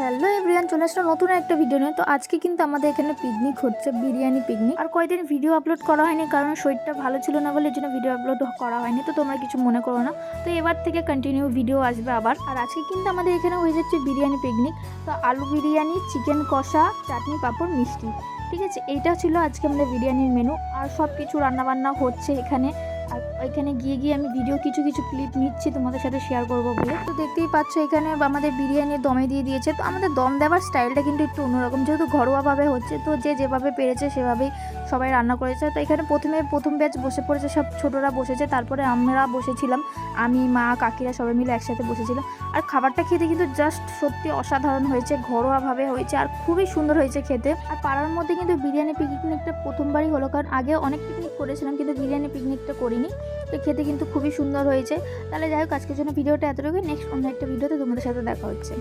Hello everyone, চলে আসলো নতুন একটা ভিডিও নিয়ে। তো আজকে কিন্তু আমাদের এখানে পিকনিক হচ্ছে, বিরিয়ানি পিকনিক। আর কয়দিন ভিডিও আপলোড করা হয়নি কারণ শরীরটা ভালো ছিল না বলে, এই জন্য ভিডিও আপলোড করা হয়নি। তো তোমরা কিছু মনে করো না। তো এবার থেকে কন্টিনিউ ভিডিও আসবে আবার। আর আজকে কিন্তু আমাদের এখানে হয়ে যাচ্ছে বিরিয়ানি পিকনিক। তো আলু বিরিয়ানি, চিকেন কষা, চাটনি, পাঁপড়, মিষ্টি, ঠিক আছে। এইটা ছিল আজকে আমাদের বিরিয়ানির মেনু। আর সব কিছু রান্নাবান্না হচ্ছে এখানে। আর এখানে গিয়ে আমি ভিডিও কিছু ক্লিপ নিচ্ছি তোমাদের সাথে শেয়ার করবো বলে। তো দেখতেই পাচ্ছ এখানে আমাদের বিরিয়ানি দমে দিয়ে দিয়েছে। তো আমাদের দম দেওয়ার স্টাইলটা কিন্তু একটু অন্যরকম, যেহেতু ঘরোয়াভাবে হচ্ছে। তো যে যেভাবে পেরেছে সেভাবেই সবাই রান্না করেছে। তো এখানে প্রথম ব্যাচ বসে পড়েছে, সব ছোটরা বসেছে, তারপরে আমরা বসেছিলাম, আমি, মা, কাকিরা সবাই মিলে একসাথে বসেছিলাম। আর খাবারটা খেতে কিন্তু জাস্ট সত্যি অসাধারণ হয়েছে, ঘরোয়াভাবে হয়েছে আর খুবই সুন্দর হয়েছে খেতে। আর পাড়ার মধ্যে কিন্তু বিরিয়ানি পিকনিকটা প্রথমবারই হলো, কারণ আগে অনেক পিকনিক করেছিলাম কিন্তু বিরিয়ানি পিকনিকটা করিনি। তো খেতে কিন্তু খুবই সুন্দর হয়েছে। তাহলে যাই হোক, আজকের জন্য ভিডিওটা এতটুকুই। নেক্সট অন্য একটা ভিডিওতে তোমাদের সাথে দেখা হচ্ছে।